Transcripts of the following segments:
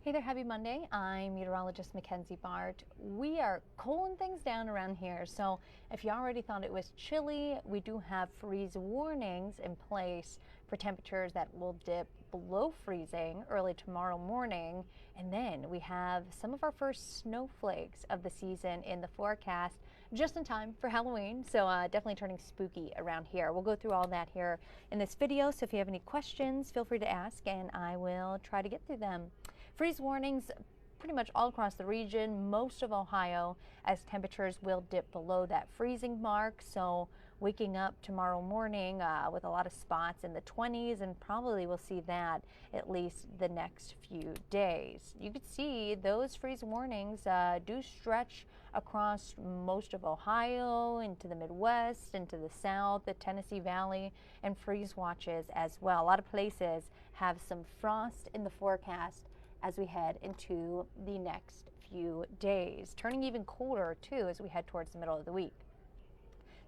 Hey there, happy Monday. I'm meteorologist Mackenzie Bart. We are cooling things down around here, so if you already thought it was chilly, we do have freeze warnings in place for temperatures that will dip below freezing early tomorrow morning. And then we have some of our first snowflakes of the season in the forecast just in time for Halloween, so definitely turning spooky around here. We'll go through all that here in this video, so if you have any questions, feel free to ask and I will try to get through them. Freeze warnings pretty much all across the region, most of Ohio, as temperatures will dip below that freezing mark. So waking up tomorrow morning with a lot of spots in the 20s, and probably we'll see that at least the next few days. You can see those freeze warnings do stretch across most of Ohio, into the Midwest, into the South, the Tennessee Valley, and freeze watches as well. A lot of places have some frost in the forecast as we head into the next few days, turning even colder too as we head towards the middle of the week.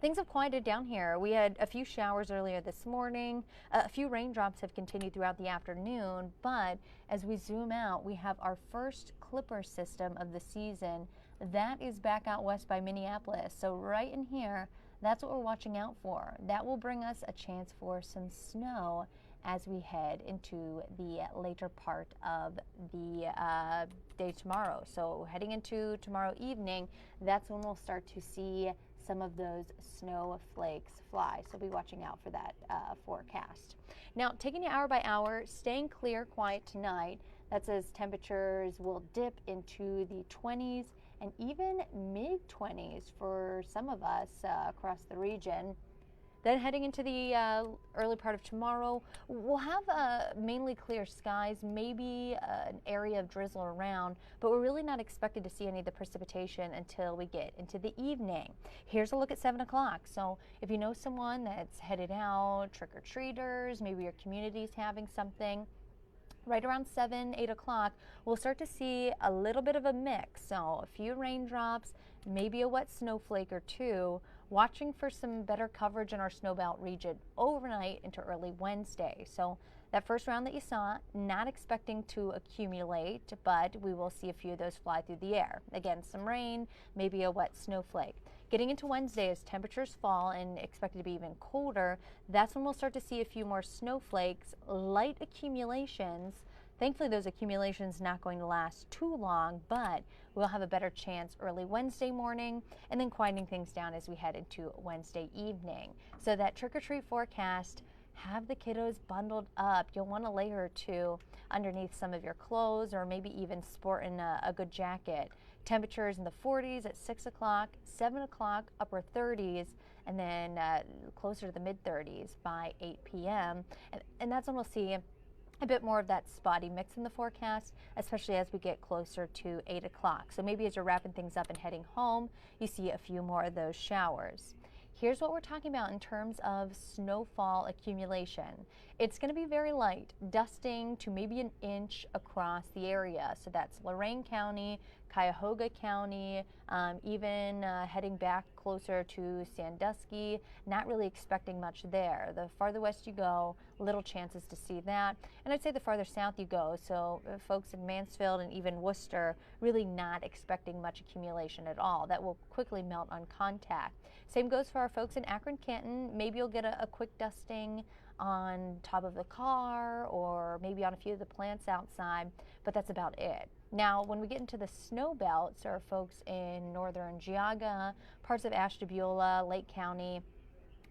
Things have quieted down here. We had a few showers earlier this morning. A few raindrops have continued throughout the afternoon, but as we zoom out, we have our first clipper system of the season. That is back out west by Minneapolis. So right in here, that's what we're watching out for. That will bring us a chance for some snow as we head into the later part of the day tomorrow. So heading into tomorrow evening, that's when we'll start to see some of those snowflakes fly. So be watching out for that forecast. Now, taking it hour by hour, staying clear, quiet tonight. That's as temperatures will dip into the 20s and even mid-20s for some of us across the region. Then heading into the early part of tomorrow, we'll have mainly clear skies, maybe an area of drizzle around, but we're really not expected to see any of the precipitation until we get into the evening. Here's a look at 7 o'clock. So if you know someone that's headed out, trick-or-treaters, maybe your community's having something, right around 7, 8 o'clock, we'll start to see a little bit of a mix. So a few raindrops, maybe a wet snowflake or two, watching for some better coverage in our snowbelt region overnight into early Wednesday. So that first round that you saw, not expecting to accumulate, but we will see a few of those fly through the air. Again, some rain, maybe a wet snowflake. Getting into Wednesday, as temperatures fall and expected to be even colder, that's when we'll start to see a few more snowflakes, light accumulations. Thankfully, those accumulations not going to last too long, but we'll have a better chance early Wednesday morning and then quieting things down as we head into Wednesday evening. So that trick-or-treat forecast, have the kiddos bundled up. You'll want a layer or two underneath some of your clothes, or maybe even sporting a good jacket. Temperatures in the 40s at 6 o'clock, 7 o'clock, upper 30s, and then closer to the mid-30s by 8 p.m. And that's when we'll see a bit more of that spotty mix in the forecast, especially as we get closer to 8 o'clock. So maybe as you're wrapping things up and heading home, you see a few more of those showers. Here's what we're talking about in terms of snowfall accumulation. It's going to be very light, dusting to maybe an inch across the area. So that's Lorain County, Cuyahoga County, even heading back closer to Sandusky. Not really expecting much there. The farther west you go, little chances to see that. And I'd say the farther south you go, so folks in Mansfield and even Worcester, really not expecting much accumulation at all. That will quickly melt on contact. Same goes for our folks in Akron, Canton. Maybe you'll get a quick dusting on top of the car or maybe on a few of the plants outside, but that's about it. Now, when we get into the snow belts, there are folks in northern Geauga, parts of Ashtabula, Lake County.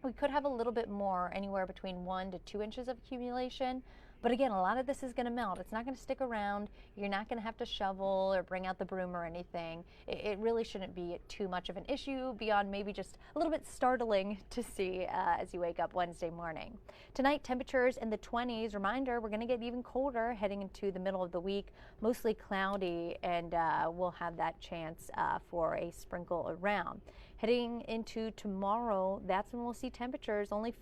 We could have a little bit more, anywhere between 1 to 2 inches of accumulation. But again, a lot of this is going to melt. It's not going to stick around. You're not going to have to shovel or bring out the broom or anything. It really shouldn't be too much of an issue beyond maybe just a little bit startling to see as you wake up Wednesday morning. Tonight, temperatures in the 20s. Reminder, we're going to get even colder heading into the middle of the week. Mostly cloudy, and we'll have that chance for a sprinkle around. Heading into tomorrow, that's when we'll see temperatures only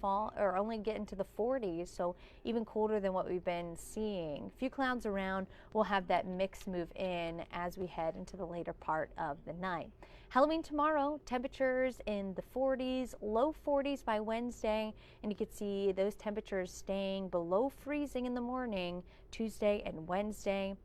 get into the 40s, so even colder than what we've been seeing. A few clouds around, we'll have that mix move in as we head into the later part of the night. Halloween tomorrow, temperatures in the 40s, low 40s by Wednesday, and you can see those temperatures staying below freezing in the morning, Tuesday and Wednesday.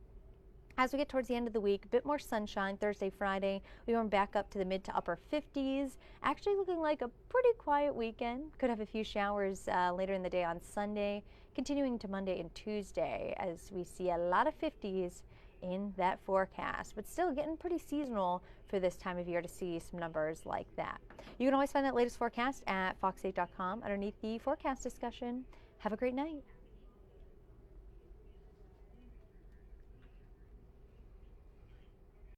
As we get towards the end of the week, a bit more sunshine Thursday, Friday. We warm back up to the mid to upper 50s. Actually looking like a pretty quiet weekend. Could have a few showers later in the day on Sunday, continuing to Monday and Tuesday as we see a lot of 50s in that forecast, but still getting pretty seasonal for this time of year to see some numbers like that. You can always find that latest forecast at fox8.com underneath the forecast discussion. Have a great night.